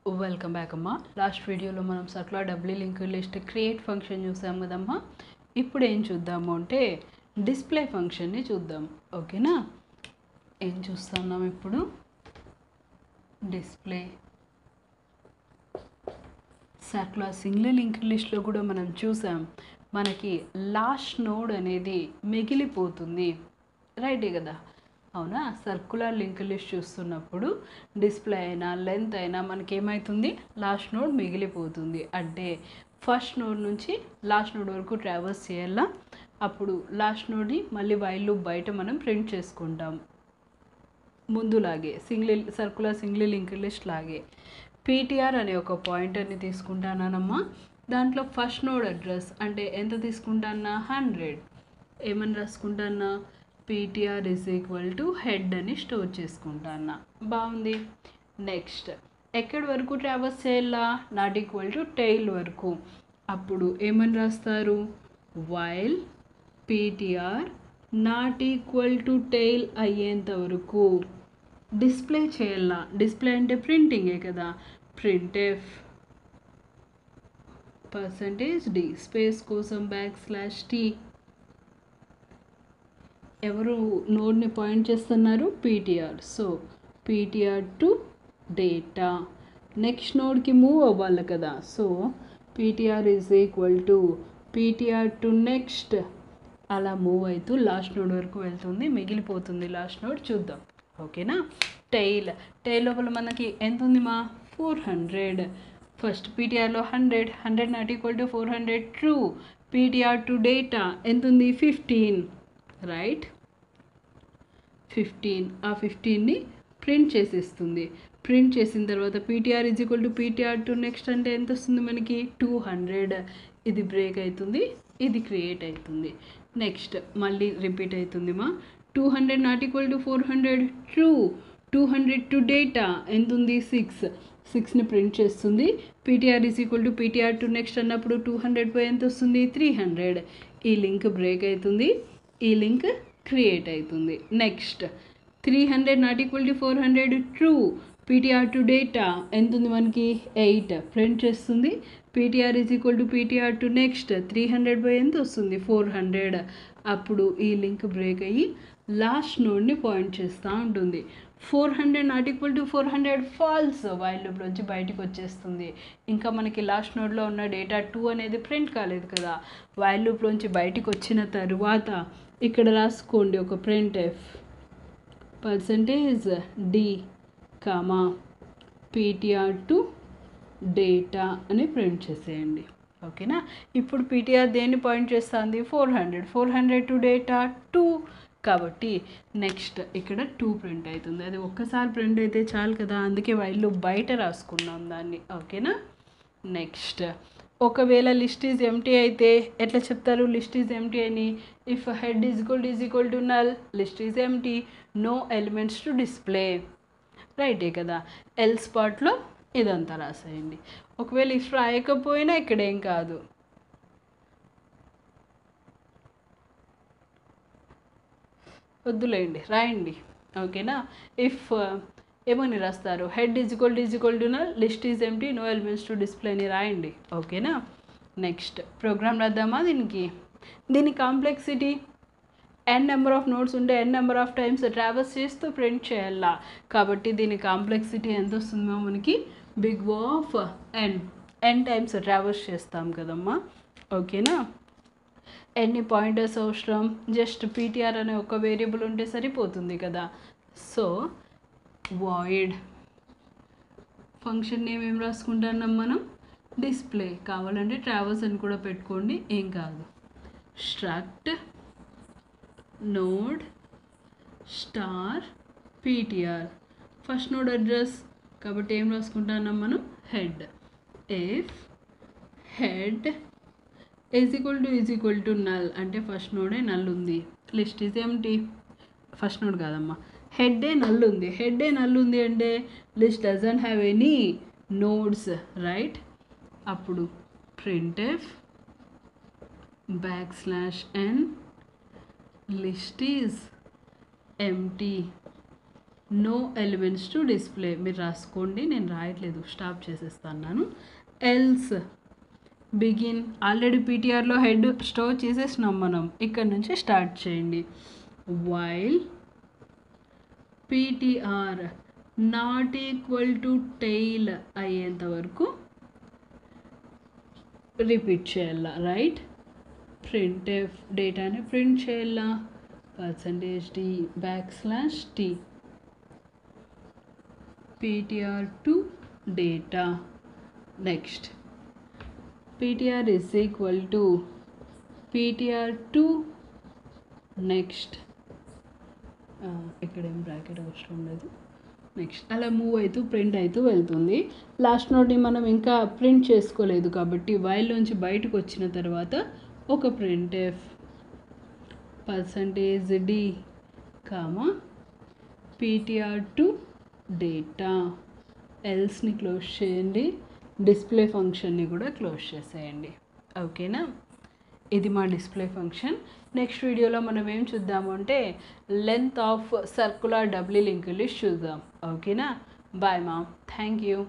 Welcome back అమ్మా. Last వీడియోలో మనం circular doubly link list create function చూసాం కదమ్మా. ఇప్పుడు ఏం చూద్దాము అంటే డిస్ప్లే ఫంక్షన్ని చూద్దాం. ఓకేనా, ఏం చూస్తున్నాం ఇప్పుడు? డిస్ప్లే సర్క్యులర్ సింగిల్ లింక్ లిస్ట్లో కూడా మనం చూసాం, మనకి లాస్ట్ నోడ్ అనేది మిగిలిపోతుంది. రైటే కదా, అవునా? సర్క్యులర్ లింక్ లిస్ట్ చూస్తున్నప్పుడు డిస్ప్లే అయినా లెంత్ అయినా మనకి ఏమవుతుంది? లాస్ట్ నోడ్ మిగిలిపోతుంది. అంటే ఫస్ట్ నోడ్ నుంచి లాస్ట్ నోడ్ వరకు ట్రావర్స్ చేయాలా. అప్పుడు లాస్ట్ నోడ్ని మళ్ళీ వైల్ లూప్ బయట మనం ప్రింట్ చేసుకుంటాం. ముందులాగే సర్క్యులర్ సింగిల్ లింక్ లిస్ట్ లాగే పీటీఆర్ అనే ఒక పాయింటర్ని తీసుకుంటానమ్మా. దాంట్లో ఫస్ట్ నోడ్ అడ్రస్ అంటే ఎంత తీసుకుంటానా? 100. ఏమని రాసుకుంటానా? పీటీఆర్ =హెడ్ అని స్టోర్ చేసుకుంటానా. బాగుంది. నెక్స్ట్ ఎక్కడి వరకు ట్రావర్స్ చేయాలా? =టైల్ వరకు. అప్పుడు ఏమని రాస్తారు? వైల్ పీటీఆర్ =టైల్ అయ్యేంత వరకు డిస్ప్లే చేయాలా. డిస్ప్లే అంటే ప్రింటింగే కదా. ప్రింట్ఎఫ్ %d స్పేస్ కోసం \t. ఎవరు నోడ్ని పాయింట్ చేస్తున్నారు? PTR. So PTR to data. Next నోడ్కి మూవ్ అవ్వాలి కదా. So PTR PTR to next. అలా మూవ్ అవుతూ లాస్ట్ నోడ్ వరకు వెళ్తుంది, మిగిలిపోతుంది లాస్ట్ నోడ్. చూద్దాం. ఓకేనా. టైల్ లోపల మనకి ఎంత ఉంది మా? 400. ఫస్ట్ పీటీఆర్లో 100 400 ట్రూ. పీటీఆర్ టు డేటా ఎంత ఉంది? 15. రైట్, 15. ఆ 15ని ప్రింట్ చేసేస్తుంది. ప్రింట్ చేసిన తర్వాత పీటీఆర్ పీటీఆర్ టు నెక్స్ట్ అంటే ఎంత వస్తుంది మనకి? 200. ఇది బ్రేక్ అవుతుంది, ఇది క్రియేట్ అవుతుంది. నెక్స్ట్ మళ్ళీ రిపీట్ అవుతుంది మా. 200 400 ట్రూ. 200 టు డేటా ఎంత ఉంది? 6ని ప్రింట్ చేస్తుంది. పీటీఆర్ పీటీఆర్ టు నెక్స్ట్ అన్నప్పుడు 200 పోయి ఎంత వస్తుంది? 300. ఈ లింక్ బ్రేక్ అవుతుంది, ఈ లింక్ క్రియేట్ అవుతుంది. Next 300 400 true. PTR to data ఎంత ఉంది మనకి? 8 ప్రింట్ చేస్తుంది. పీటీఆర్ పీటీఆర్ టు నెక్స్ట్ 300 పోయి ఎంత వస్తుంది? 400. అప్పుడు ఈ లింక్ బ్రేక్ అయ్యి లాస్ట్ నోడ్ని పాయింట్ చేస్తూ ఉంటుంది. 400 400 ఫాల్స్. వైల్ లూప్లోంచి బయటకు వచ్చేస్తుంది. ఇంకా మనకి లాస్ట్ నోడ్లో ఉన్న డేటా 2 అనేది ప్రింట్ కాలేదు కదా. వైల్ లూప్లోంచి బయటకు వచ్చిన తర్వాత ఇక్కడ రాసుకోండి ఒక printf %d PTR to data అని ప్రింట్ చేసేయండి. ఓకేనా. ఇప్పుడు పీటీఆర్ దేన్ని పాయింట్ చేస్తుంది? 400 టు డేటా 2 కాబట్టి నెక్స్ట్ ఇక్కడ 2 ప్రింట్ అవుతుంది. అది ఒక్కసారి ప్రింట్ అయితే చాలు కదా, అందుకే వైల్ లూప్ బయట రాసుకున్నాం దాన్ని. ఓకేనా. నెక్స్ట్ ఒకవేళ లిస్ట్ ఈజ్ ఎంటీ అయితే ఎట్లా చెప్తారు లిస్ట్ ఈజ్ ఎంటీ అని? If head = null, list is empty, no elements to display. రైటే కదా. ఎల్స్ పార్ట్లో ఇదంతా రాసేయండి. ఒకవేళ ఇఫ్ రాయకపోయినా ఇక్కడ ఏం కాదు, వద్దులేండి, రాయండి. ఓకేనా. ఇఫ్ ఏమని రాస్తారు? Head = null, list is empty, no elements to display అని రాయండి. ఓకేనా. నెక్స్ట్ ప్రోగ్రామ్ రాద్దామా దీనికి? దీని complexity n number of nodes ఉంటే n number of times traverse చేస్తూ ప్రింట్ చేయాలా. కాబట్టి దీని కాంప్లెక్సిటీ ఎంత వస్తుందో మనకి? n టైమ్స్ ట్రావర్స్ చేస్తాం కదమ్మా. ఓకేనా. ఎన్ని పాయింటర్స్ అవసరం? జస్ట్ పీటీఆర్ అనే ఒక వేరియబుల్ ఉంటే సరిపోతుంది కదా. సో వాయిడ్ ఫంక్షన్ నేమ్ ఏం రాసుకుంటున్నాం మనం? డిస్ప్లే. కావాలంటే ట్రావర్స్ అని కూడా పెట్టుకోండి, ఏం కాదు. Struct node star PTR. First node address కాబట్టి ఏం రాసుకుంటున్నాం మనం? హెడ్. ఇఫ్ హెడ్ =నల్ అంటే ఫస్ట్ నోడే నల్ ఉంది, list is empty. First node కాదమ్మా, హెడ్డే నల్ ఉంది. హెడ్డే నల్ ఉంది అంటే list doesn't have any nodes. Right. అప్పుడు printf \n list is empty. No elements to display. మీరు రాసుకోండి, నేను రాయట్లేదు, స్టాప్ చేసేస్తాను. Else begin. ఆల్రెడీ పీటీఆర్లో హెడ్ స్టోర్ చేసేసినాం మనం, ఇక్కడ నుంచి స్టార్ట్ చేయండి. While PTR not equal to tail అయ్యేంత వరకు రిపీట్ చేయాలా, రైట్? ప్రింట్ఎఫ్ డేటాని ప్రింట్ చేయాలా, %d \t ptr to data. Next ptr is equal to ptr to next, ఇక్కడ ఏం బ్రాకెట్ అవసరం లేదు. నెక్స్ట్ అలా మూవ్ అవుతూ ప్రింట్ అవుతూ వెళ్తుంది. లాస్ట్ నోట్ని మనం ఇంకా ప్రింట్ చేసుకోలేదు కాబట్టి వైల్లోంచి బయటకు వచ్చిన తర్వాత ఒక printf %d ptr to data. ఎల్స్ని క్లోజ్ చేయండి, డిస్ప్లే ఫంక్షన్ని కూడా క్లోజ్ చేసేయండి. ఓకేనా? ఇది మా డిస్ప్లే ఫంక్షన్. నెక్స్ట్ వీడియోలో మనం ఏం చూద్దాము అంటే length of circular doubly linked list చూద్దాం. ఓకేనా? బాయ్ మా, థ్యాంక్ యూ.